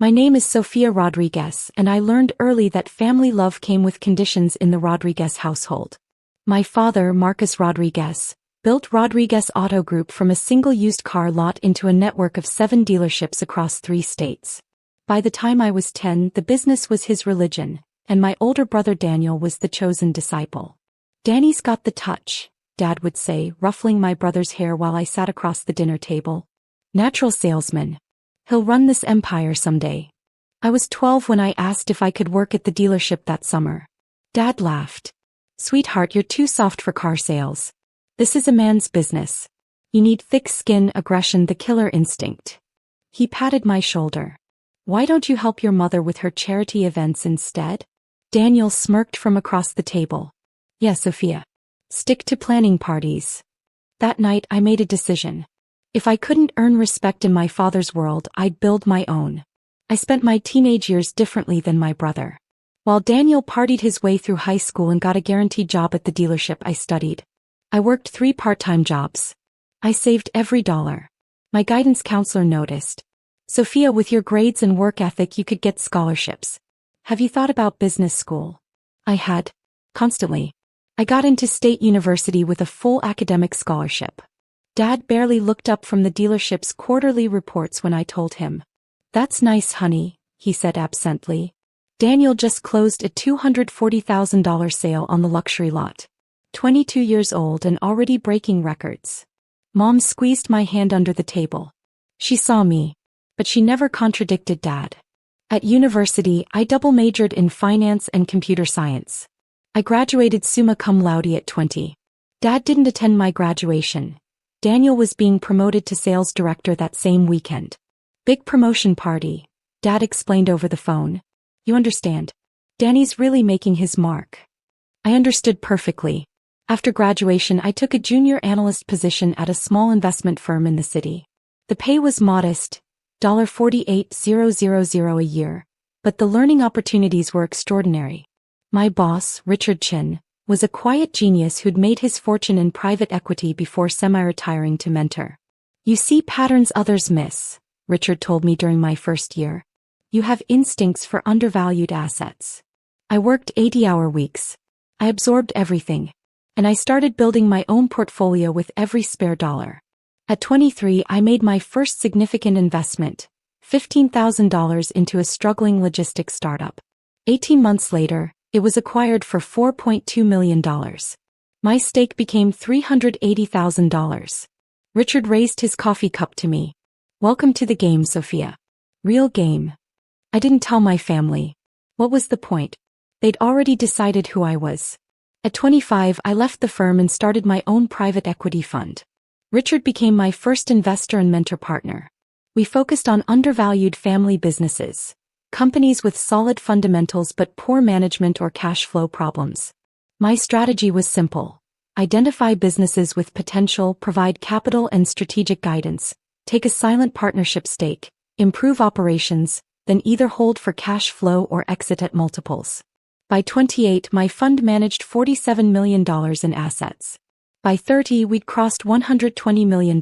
My name is Sofia Rodriguez, and I learned early that family love came with conditions in the Rodriguez household. My father, Marcus Rodriguez, built Rodriguez Auto Group from a single used car lot into a network of 7 dealerships across 3 states. By the time I was 10, the business was his religion, and my older brother Daniel was the chosen disciple. "Danny's got the touch," Dad would say, ruffling my brother's hair while I sat across the dinner table. "Natural salesman. He'll run this empire someday." I was 12 when I asked if I could work at the dealership that summer. Dad laughed. "Sweetheart, you're too soft for car sales. This is a man's business. You need thick skin, aggression, the killer instinct." He patted my shoulder. "Why don't you help your mother with her charity events instead?" Daniel smirked from across the table. "Yeah, Sophia. Stick to planning parties." That night I made a decision. If I couldn't earn respect in my father's world, I'd build my own. I spent my teenage years differently than my brother. While Daniel partied his way through high school and got a guaranteed job at the dealership, I studied. I worked 3 part-time jobs. I saved every dollar. My guidance counselor noticed. "Sophia, with your grades and work ethic, you could get scholarships. Have you thought about business school?" I had. Constantly. I got into state university with a full academic scholarship. Dad barely looked up from the dealership's quarterly reports when I told him. "That's nice, honey," he said absently. "Daniel just closed a $240,000 sale on the luxury lot. 22 years old and already breaking records." Mom squeezed my hand under the table. She saw me, but she never contradicted Dad. At university, I double-majored in finance and computer science. I graduated summa cum laude at 20. Dad didn't attend my graduation. Daniel was being promoted to sales director that same weekend. "Big promotion party," Dad explained over the phone. "You understand? Danny's really making his mark." I understood perfectly. After graduation, I took a junior analyst position at a small investment firm in the city. The pay was modest, $48,000 a year, but the learning opportunities were extraordinary. My boss, Richard Chin, was a quiet genius who'd made his fortune in private equity before semi-retiring to mentor. "You see patterns others miss," Richard told me during my first year. "You have instincts for undervalued assets." I worked 80-hour weeks. I absorbed everything. And I started building my own portfolio with every spare dollar. At 23, I made my first significant investment, $15,000 into a struggling logistics startup. 18 months later, it was acquired for $4.2 million. My stake became $380,000. Richard raised his coffee cup to me. "Welcome to the game, Sophia. Real game." I didn't tell my family. What was the point? They'd already decided who I was. At 25, I left the firm and started my own private equity fund. Richard became my first investor and mentor partner. We focused on undervalued family businesses, companies with solid fundamentals but poor management or cash flow problems. My strategy was simple. Identify businesses with potential, provide capital and strategic guidance, take a silent partnership stake, improve operations, then either hold for cash flow or exit at multiples. By 28, my fund managed $47 million in assets. By 30, we'd crossed $120 million.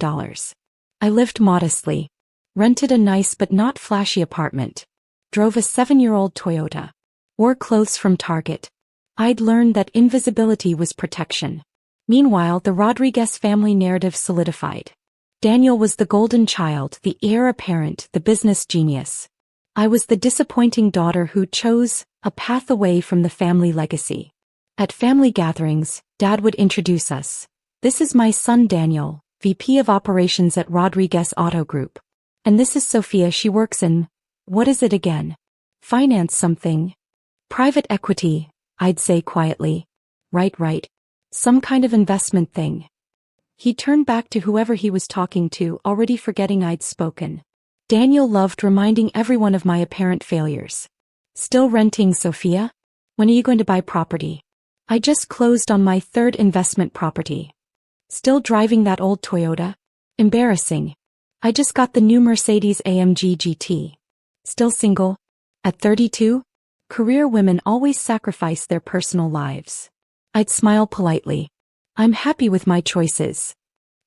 I lived modestly, rented a nice but not flashy apartment, drove a 7-year-old Toyota, wore clothes from Target. I'd learned that invisibility was protection. Meanwhile, the Rodriguez family narrative solidified. Daniel was the golden child, the heir apparent, the business genius. I was the disappointing daughter who chose a path away from the family legacy. At family gatherings, Dad would introduce us. "This is my son Daniel, VP of Operations at Rodriguez Auto Group. And this is Sophia, she works in, what is it again? Finance something. Private equity," I'd say quietly. Right. Some kind of investment thing." He turned back to whoever he was talking to, already forgetting I'd spoken. Daniel loved reminding everyone of my apparent failures. "Still renting, Sophia? When are you going to buy property?" "I just closed on my 3rd investment property." "Still driving that old Toyota? Embarrassing. I just got the new Mercedes-AMG GT. "Still single? At 32? Career women always sacrifice their personal lives." I'd smile politely. "I'm happy with my choices."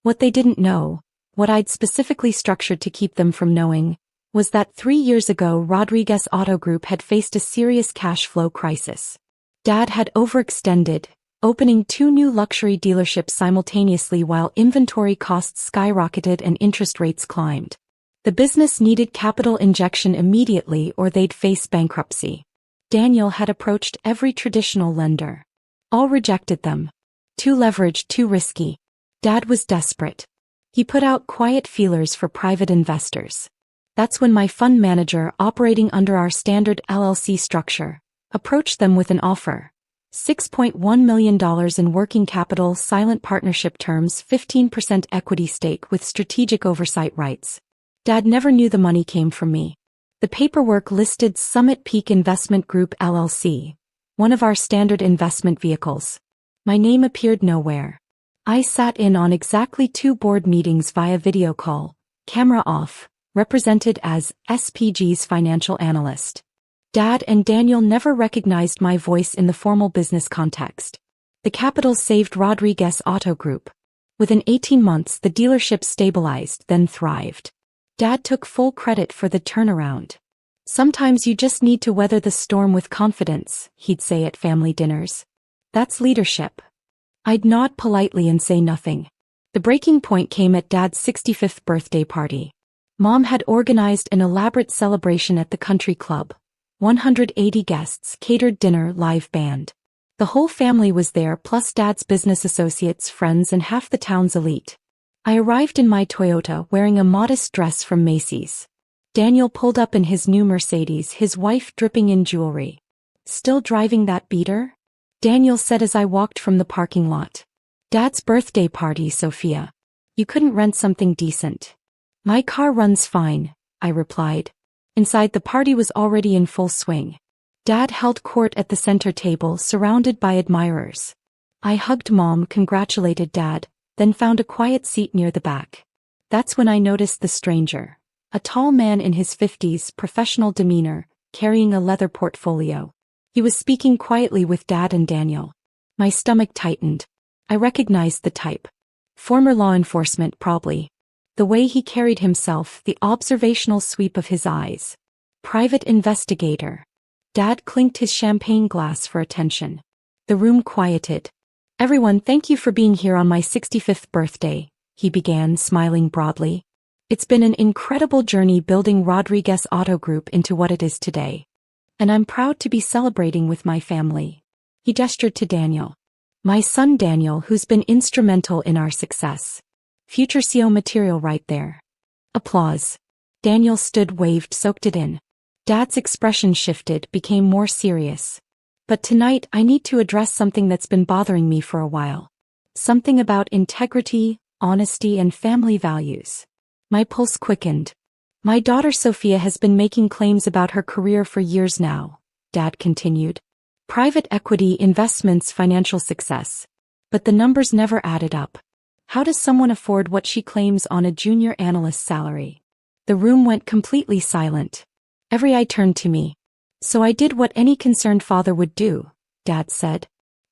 What they didn't know, what I'd specifically structured to keep them from knowing, was that 3 years ago Rodriguez Auto Group had faced a serious cash flow crisis. Dad had overextended, opening 2 new luxury dealerships simultaneously while inventory costs skyrocketed and interest rates climbed. The business needed capital injection immediately or they'd face bankruptcy. Daniel had approached every traditional lender. All rejected them. Too leveraged, too risky. Dad was desperate. He put out quiet feelers for private investors. That's when my fund manager, operating under our standard LLC structure, approached them with an offer. $6.1 million in working capital, silent partnership terms, 15% equity stake with strategic oversight rights. Dad never knew the money came from me. The paperwork listed Summit Peak Investment Group LLC, one of our standard investment vehicles. My name appeared nowhere. I sat in on exactly 2 board meetings via video call, camera off, represented as SPG's financial analyst. Dad and Daniel never recognized my voice in the formal business context. The capital saved Rodriguez Auto Group. Within 18 months the dealership stabilized, then thrived. Dad took full credit for the turnaround. Sometimes you just need to weather the storm with confidence, he'd say at family dinners. That's leadership. I'd nod politely and say nothing. The breaking point came at Dad's 65th birthday party. Mom had organized an elaborate celebration at the country club. 180 guests, catered dinner, live band. The whole family was there, plus Dad's business associates, friends, and half the town's elite. I arrived in my Toyota wearing a modest dress from Macy's. Daniel pulled up in his new Mercedes, his wife dripping in jewelry. Still driving that beater? Daniel said as I walked from the parking lot. Dad's birthday party, Sofia. You couldn't rent something decent. My car runs fine, I replied. Inside, the party was already in full swing. Dad held court at the center table, surrounded by admirers. I hugged Mom, congratulated Dad, then found a quiet seat near the back. That's when I noticed the stranger. A tall man in his 50s, professional demeanor, carrying a leather portfolio. He was speaking quietly with Dad and Daniel. My stomach tightened. I recognized the type. Former law enforcement, probably. The way he carried himself, the observational sweep of his eyes. Private investigator. Dad clinked his champagne glass for attention. The room quieted. Everyone, thank you for being here on my 65th birthday, he began, smiling broadly. It's been an incredible journey building Rodriguez Auto Group into what it is today. And I'm proud to be celebrating with my family. He gestured to Daniel. My son Daniel, who's been instrumental in our success. Future CEO material right there. Applause. Daniel stood, waved, soaked it in. Dad's expression shifted, became more serious. But tonight I need to address something that's been bothering me for a while. Something about integrity, honesty, and family values. My pulse quickened. My daughter Sofia has been making claims about her career for years now, Dad continued. Private equity, investments, financial success. But the numbers never added up. How does someone afford what she claims on a junior analyst salary? The room went completely silent. Every eye turned to me. So I did what any concerned father would do, Dad said.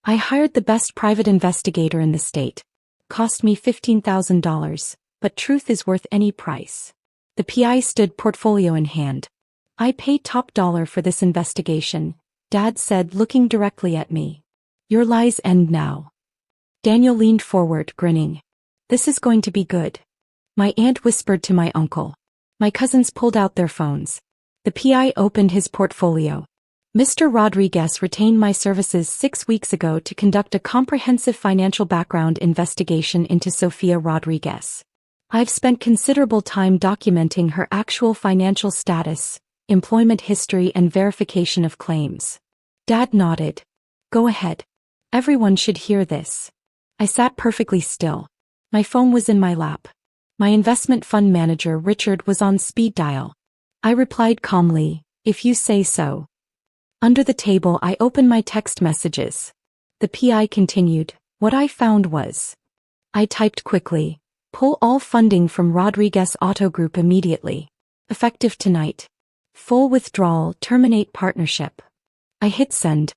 I hired the best private investigator in the state. Cost me $15,000, but truth is worth any price. The PI stood, portfolio in hand. I paid top dollar for this investigation, Dad said, looking directly at me. Your lies end now. Daniel leaned forward, grinning. This is going to be good. My aunt whispered to my uncle. My cousins pulled out their phones. The PI opened his portfolio. Mr. Rodriguez retained my services 6 weeks ago to conduct a comprehensive financial background investigation into Sofia Rodriguez. I've spent considerable time documenting her actual financial status, employment history, and verification of claims. Dad nodded. Go ahead. Everyone should hear this. I sat perfectly still. My phone was in my lap. My investment fund manager, Richard, was on speed dial. I replied calmly, if you say so. Under the table, I opened my text messages. The PI continued, what I found was. I typed quickly, pull all funding from Rodriguez Auto Group immediately. Effective tonight. Full withdrawal, terminate partnership. I hit send.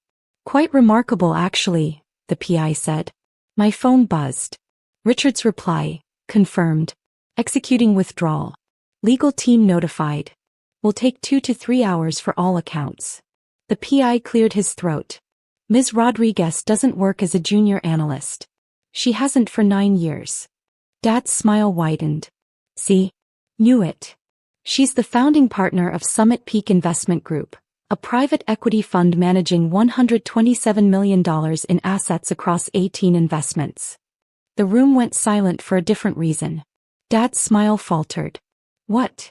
Quite remarkable actually, the PI said. My phone buzzed. Richard's reply, confirmed. Executing withdrawal. Legal team notified. Will take 2 to 3 hours for all accounts. The PI cleared his throat. Ms. Rodriguez doesn't work as a junior analyst. She hasn't for 9 years. Dad's smile widened. See? Knew it. She's the founding partner of Summit Peak Investment Group, a private equity fund managing $127 million in assets across 18 investments. The room went silent for a different reason. Dad's smile faltered. What?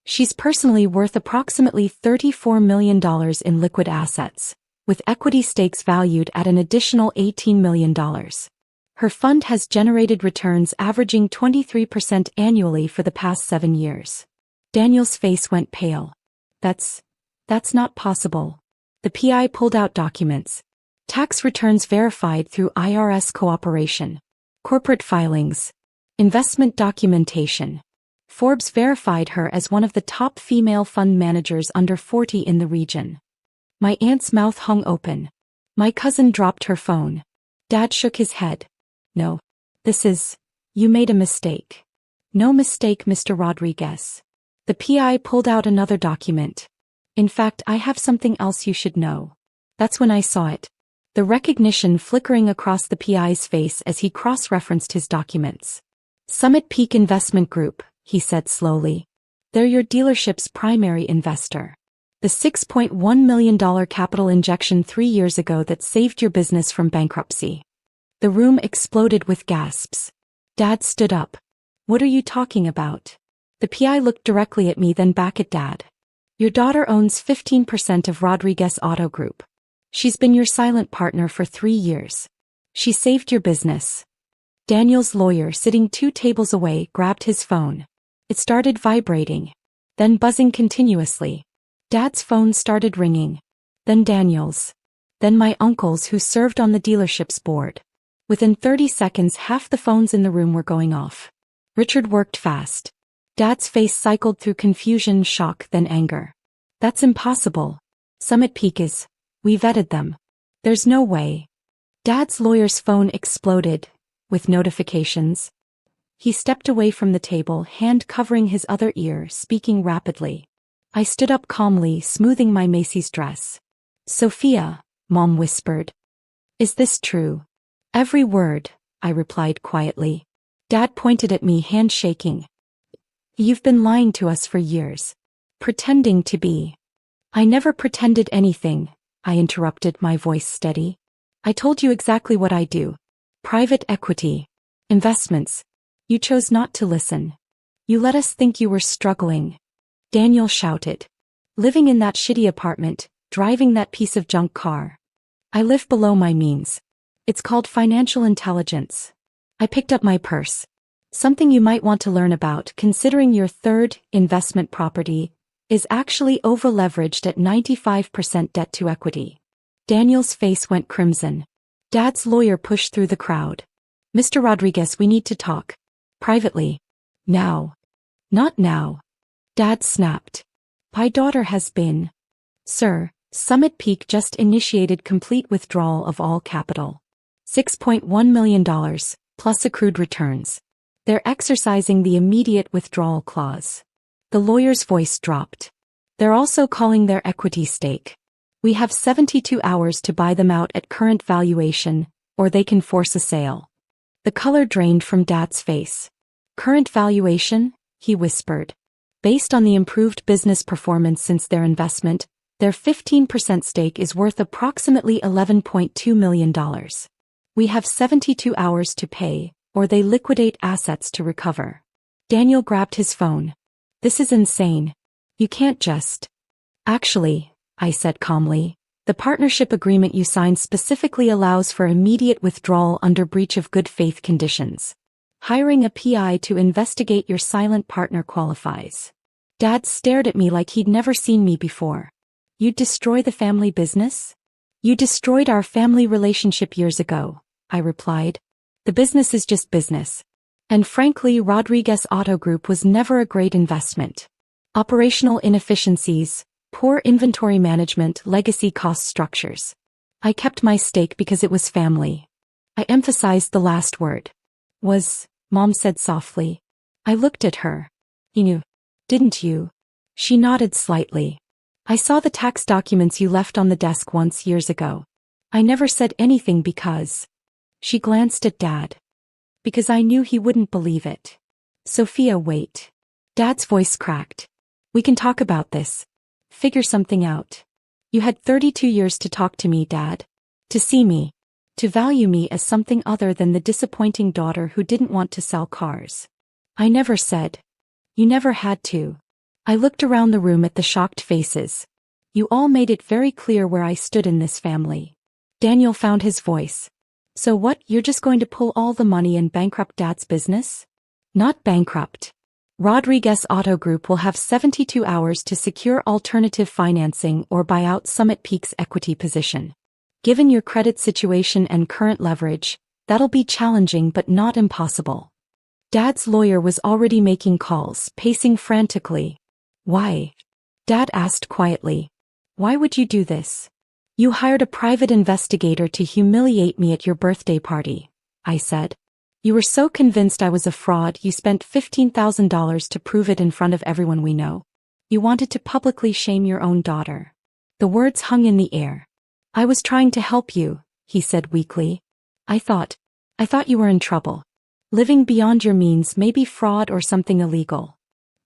She's personally worth approximately $34 million in liquid assets, with equity stakes valued at an additional $18 million. Her fund has generated returns averaging 23% annually for the past 7 years. Daniel's face went pale. That's not possible. The PI pulled out documents. Tax returns verified through IRS cooperation. Corporate filings. Investment documentation. Forbes verified her as one of the top female fund managers under 40 in the region. My aunt's mouth hung open. My cousin dropped her phone. Dad shook his head. No. You made a mistake. No mistake, Mr. Rodriguez. The PI pulled out another document. In fact, I have something else you should know. That's when I saw it. The recognition flickering across the PI's face as he cross-referenced his documents. Summit Peak Investment Group, he said slowly. They're your dealership's primary investor. The $6.1 million capital injection 3 years ago that saved your business from bankruptcy. The room exploded with gasps. Dad stood up. What are you talking about? The PI looked directly at me, then back at Dad. Your daughter owns 15% of Rodriguez Auto Group. She's been your silent partner for 3 years. She saved your business. Daniel's lawyer, sitting 2 tables away, grabbed his phone. It started vibrating, then buzzing continuously. Dad's phone started ringing. Then Daniel's. Then my uncle's, who served on the dealership's board. Within 30 seconds, half the phones in the room were going off. Richard worked fast. Dad's face cycled through confusion, shock, then anger. That's impossible. Summit Peak is. We vetted them. There's no way. Dad's lawyer's phone exploded, with notifications. He stepped away from the table, hand covering his other ear, speaking rapidly. I stood up calmly, smoothing my Macy's dress. Sofia, Mom whispered. Is this true? Every word, I replied quietly. Dad pointed at me, hand shaking. You've been lying to us for years. Pretending to be. I never pretended anything, I interrupted, my voice steady. I told you exactly what I do. Private equity. Investments. You chose not to listen. You let us think you were struggling. Daniel shouted. Living in that shitty apartment, driving that piece of junk car. I live below my means. It's called financial intelligence. I picked up my purse. Something you might want to learn about, considering your third investment property is actually over-leveraged at 95% debt to equity. Daniel's face went crimson. Dad's lawyer pushed through the crowd. Mr. Rodriguez, we need to talk. Privately. Now. Not now. Dad snapped. My daughter has been. Sir, Summit Peak just initiated complete withdrawal of all capital. $6.1 million, plus accrued returns. They're exercising the immediate withdrawal clause. The lawyer's voice dropped. They're also calling their equity stake. We have 72 hours to buy them out at current valuation, or they can force a sale. The color drained from Dad's face. Current valuation? He whispered. Based on the improved business performance since their investment, their 15% stake is worth approximately $11.2 million. We have 72 hours to pay, or they liquidate assets to recover. Daniel grabbed his phone. This is insane. You can't just. Actually, I said calmly, the partnership agreement you signed specifically allows for immediate withdrawal under breach of good faith conditions. Hiring a PI to investigate your silent partner qualifies. Dad stared at me like he'd never seen me before. You'd destroy the family business? You destroyed our family relationship years ago, I replied. The business is just business. And frankly, Rodriguez Auto Group was never a great investment. Operational inefficiencies, poor inventory management, legacy cost structures. I kept my stake because it was family. I emphasized the last word. Was, Mom said softly. I looked at her. You knew, didn't you? She nodded slightly. I saw the tax documents you left on the desk once years ago. I never said anything because... She glanced at Dad. Because I knew he wouldn't believe it. Sofia, wait. Dad's voice cracked. We can talk about this. Figure something out. You had 32 years to talk to me, Dad. To see me. To value me as something other than the disappointing daughter who didn't want to sell cars. I never said. You never had to. I looked around the room at the shocked faces. You all made it very clear where I stood in this family. Daniel found his voice. So what, you're just going to pull all the money and bankrupt Dad's business? Not bankrupt. Rodriguez Auto Group will have 72 hours to secure alternative financing or buy out Summit Peak's equity position. Given your credit situation and current leverage, that'll be challenging but not impossible. Dad's lawyer was already making calls, pacing frantically. Why? Dad asked quietly. Why would you do this? You hired a private investigator to humiliate me at your birthday party, I said. You were so convinced I was a fraud you spent $15,000 to prove it in front of everyone we know. You wanted to publicly shame your own daughter. The words hung in the air. I was trying to help you, he said weakly. I thought you were in trouble. Living beyond your means may be fraud or something illegal.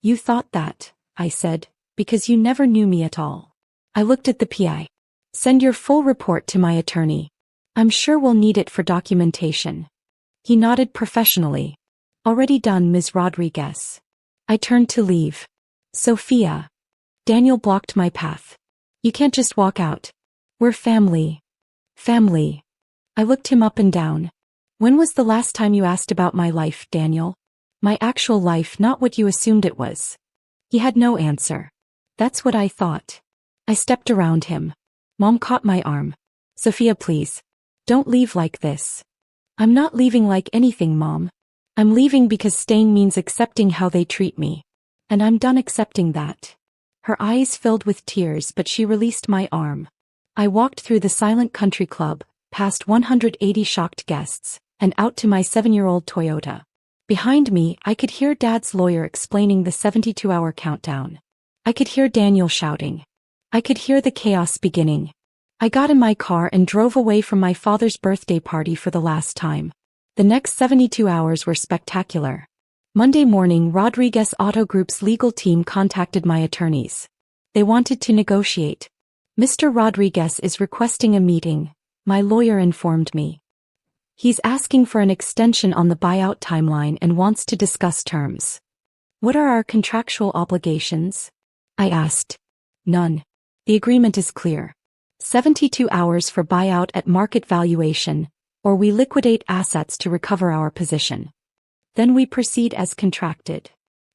You thought that, I said, because you never knew me at all. I looked at the PI. Send your full report to my attorney. I'm sure we'll need it for documentation. He nodded professionally. Already done, Ms. Rodriguez. I turned to leave. Sofia. Daniel blocked my path. You can't just walk out. We're family. Family. I looked him up and down. When was the last time you asked about my life, Daniel? My actual life, not what you assumed it was. He had no answer. That's what I thought. I stepped around him. Mom caught my arm. Sofia, please. Don't leave like this. I'm not leaving like anything, Mom. I'm leaving because staying means accepting how they treat me. And I'm done accepting that. Her eyes filled with tears, but she released my arm. I walked through the silent country club, past 180 shocked guests, and out to my 7-year-old Toyota. Behind me, I could hear Dad's lawyer explaining the 72-hour countdown. I could hear Daniel shouting. I could hear the chaos beginning. I got in my car and drove away from my father's birthday party for the last time. The next 72 hours were spectacular. Monday morning, Rodriguez Auto Group's legal team contacted my attorneys. They wanted to negotiate. Mr. Rodriguez is requesting a meeting, my lawyer informed me. He's asking for an extension on the buyout timeline and wants to discuss terms. What are our contractual obligations? I asked. None. The agreement is clear. 72 hours for buyout at market valuation, or we liquidate assets to recover our position. Then we proceed as contracted.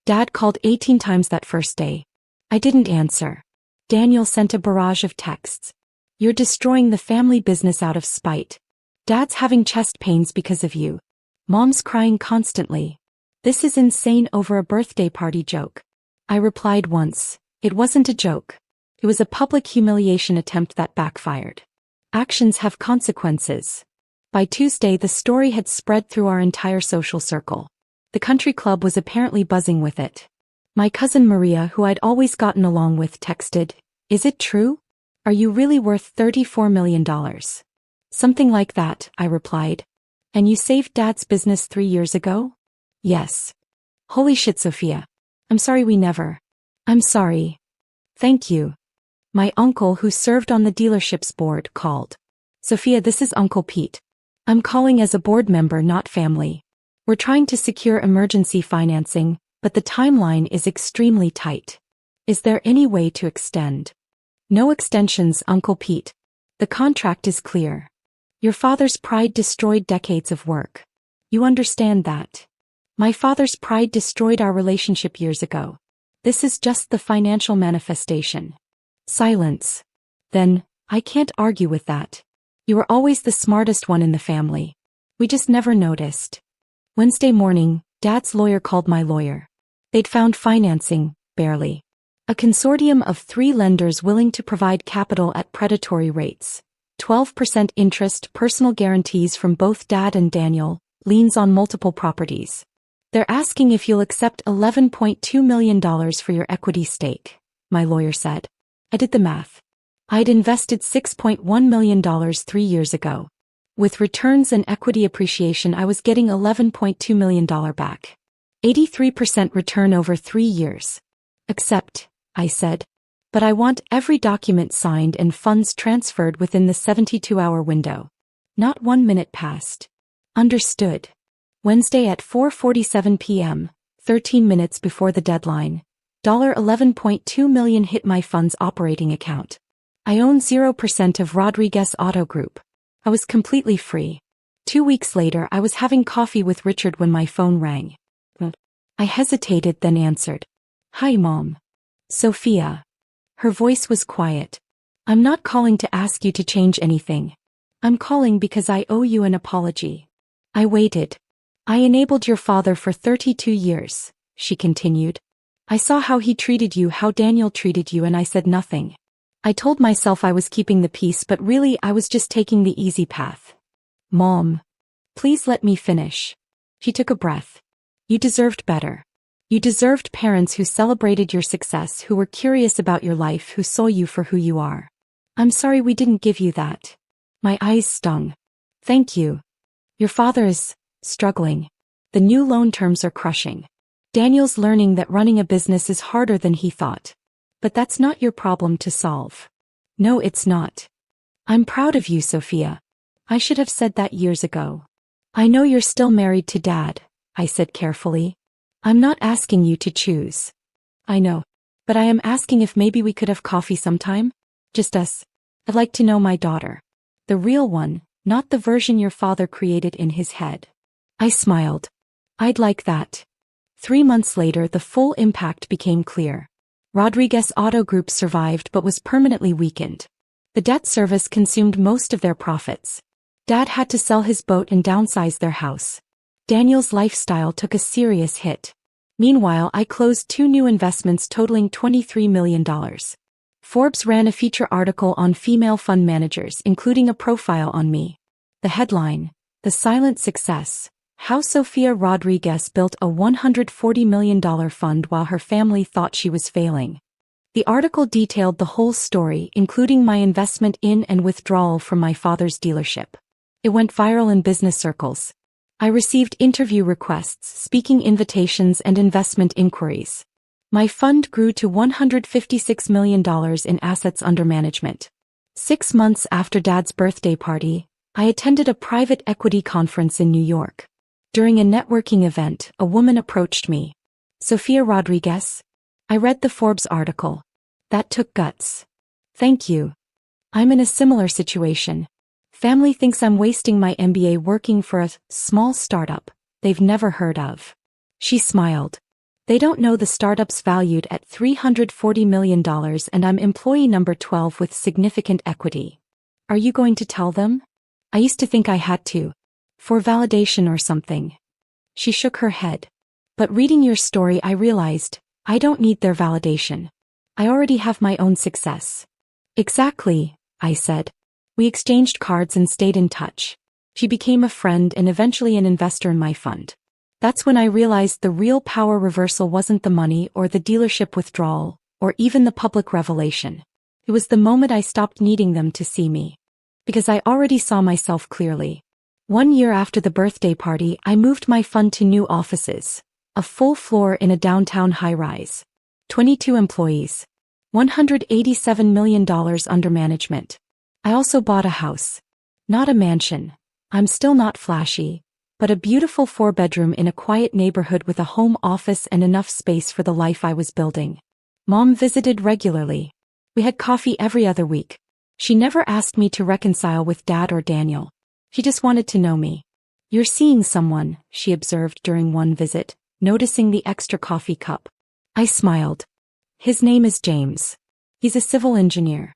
Dad called 18 times that first day. I didn't answer. Daniel sent a barrage of texts. You're destroying the family business out of spite. Dad's having chest pains because of you. Mom's crying constantly. This is insane over a birthday party joke. I replied once. It wasn't a joke. It was a public humiliation attempt that backfired. Actions have consequences. By Tuesday, the story had spread through our entire social circle. The country club was apparently buzzing with it. My cousin Maria, who I'd always gotten along with, texted, "Is it true? Are you really worth $34 million? Something like that, I replied. And you saved Dad's business 3 years ago? Yes. Holy shit, Sofia. I'm sorry we never. I'm sorry. Thank you. My uncle, who served on the dealership's board, called. Sofia, this is Uncle Pete. I'm calling as a board member, not family. We're trying to secure emergency financing, but the timeline is extremely tight. Is there any way to extend? No extensions, Uncle Pete. The contract is clear. Your father's pride destroyed decades of work. You understand that. My father's pride destroyed our relationship years ago. This is just the financial manifestation. Silence. Then, I can't argue with that. You were always the smartest one in the family. We just never noticed. Wednesday morning, Dad's lawyer called my lawyer. They'd found financing, barely. A consortium of 3 lenders willing to provide capital at predatory rates. 12% interest, personal guarantees from both Dad and Daniel, liens on multiple properties. They're asking if you'll accept $11.2 million for your equity stake. my lawyer said. I did the math. I'd invested $6.1 million 3 years ago. With returns and equity appreciation, I was getting $11.2 million back. 83% return over 3 years. Accept, I said. But I want every document signed and funds transferred within the 72-hour window. Not 1 minute passed. Understood. Wednesday at 4:47 p.m., 13 minutes before the deadline, $11.2 million hit my fund's operating account. I own 0% of Rodriguez Auto Group. I was completely free. 2 weeks later, I was having coffee with Richard when my phone rang. I hesitated, then answered. Hi, Mom. Sofia. Her voice was quiet. I'm not calling to ask you to change anything. I'm calling because I owe you an apology. I waited. I enabled your father for 32 years, she continued. I saw how he treated you, how Daniel treated you, and I said nothing. I told myself I was keeping the peace, but really I was just taking the easy path. Mom. Please let me finish. She took a breath. You deserved better. You deserved parents who celebrated your success, who were curious about your life, who saw you for who you are. I'm sorry we didn't give you that. My eyes stung. Thank you. Your father is struggling. The new loan terms are crushing. Daniel's learning that running a business is harder than he thought. But that's not your problem to solve. No, it's not. I'm proud of you, Sofia. I should have said that years ago. I know you're still married to Dad, I said carefully. I'm not asking you to choose. I know. But I am asking if maybe we could have coffee sometime? Just us. I'd like to know my daughter. The real one, not the version your father created in his head. I smiled. I'd like that. 3 months later, the full impact became clear. Rodriguez Auto Group survived but was permanently weakened. The debt service consumed most of their profits. Dad had to sell his boat and downsize their house. Daniel's lifestyle took a serious hit. Meanwhile, I closed 2 new investments totaling $23 million. Forbes ran a feature article on female fund managers, including a profile on me. The headline, The Silent Success, How Sofia Rodriguez Built a $140 million Fund While Her Family Thought She Was Failing. The article detailed the whole story, including my investment in and withdrawal from my father's dealership. It went viral in business circles. I received interview requests, speaking invitations, and investment inquiries. My fund grew to $156 million in assets under management. 6 months after Dad's birthday party, I attended a private equity conference in New York. During a networking event, a woman approached me. Sofia Rodriguez? I read the Forbes article. That took guts. Thank you. I'm in a similar situation. Family thinks I'm wasting my MBA working for a small startup they've never heard of. She smiled. They don't know the startup's valued at $340 million and I'm employee number 12 with significant equity. Are you going to tell them? I used to think I had to. For validation or something. She shook her head. But reading your story, I realized, I don't need their validation. I already have my own success. Exactly, I said. We exchanged cards and stayed in touch. She became a friend and eventually an investor in my fund. That's when I realized the real power reversal wasn't the money or the dealership withdrawal, or even the public revelation. It was the moment I stopped needing them to see me. Because I already saw myself clearly. 1 year after the birthday party, I moved my fund to new offices. A full floor in a downtown high-rise. 22 employees. $187 million under management. I also bought a house. Not a mansion. I'm still not flashy, but a beautiful 4-bedroom in a quiet neighborhood with a home office and enough space for the life I was building. Mom visited regularly. We had coffee every other week. She never asked me to reconcile with Dad or Daniel. She just wanted to know me. You're seeing someone, she observed during one visit, noticing the extra coffee cup. I smiled. His name is James. He's a civil engineer.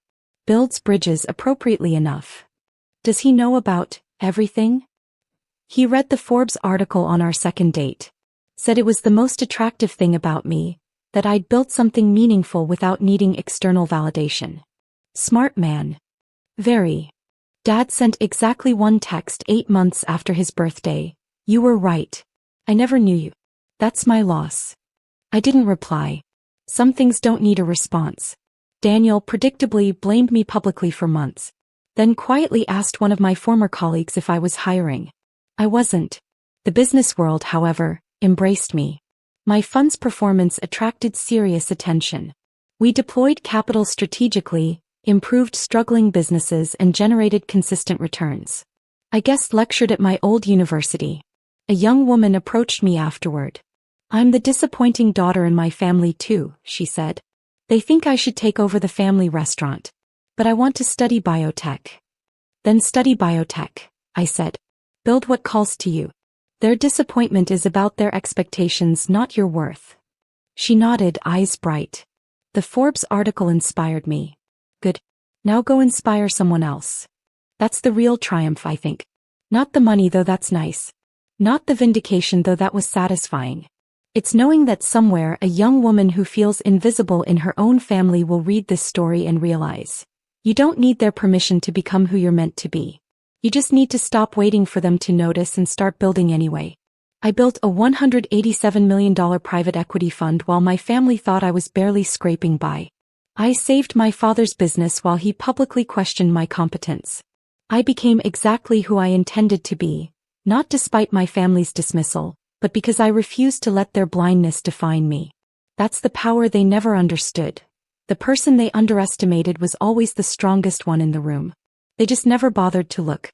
Builds bridges appropriately enough. Does he know about everything? He read the Forbes article on our second date. Said it was the most attractive thing about me, that I'd built something meaningful without needing external validation. Smart man. Very. Dad sent exactly one text 8 months after his birthday. You were right. I never knew you. That's my loss. I didn't reply. Some things don't need a response. Daniel predictably blamed me publicly for months. Then quietly asked one of my former colleagues if I was hiring. I wasn't. The business world, however, embraced me. My fund's performance attracted serious attention. We deployed capital strategically, improved struggling businesses, and generated consistent returns. I guest lectured at my old university. A young woman approached me afterward. "I'm the disappointing daughter in my family too," she said. "They think I should take over the family restaurant. But I want to study biotech." "Then study biotech," I said. "Build what calls to you. Their disappointment is about their expectations, not your worth." She nodded, eyes bright. The Forbes article inspired me. Good. Now go inspire someone else. That's the real triumph, I think. Not the money, though that's nice. Not the vindication, though that was satisfying. It's knowing that somewhere a young woman who feels invisible in her own family will read this story and realize, you don't need their permission to become who you're meant to be. You just need to stop waiting for them to notice and start building anyway. I built a $187 million private equity fund while my family thought I was barely scraping by. I saved my father's business while he publicly questioned my competence. I became exactly who I intended to be, not despite my family's dismissal, but because I refused to let their blindness define me. That's the power they never understood. The person they underestimated was always the strongest one in the room. They just never bothered to look.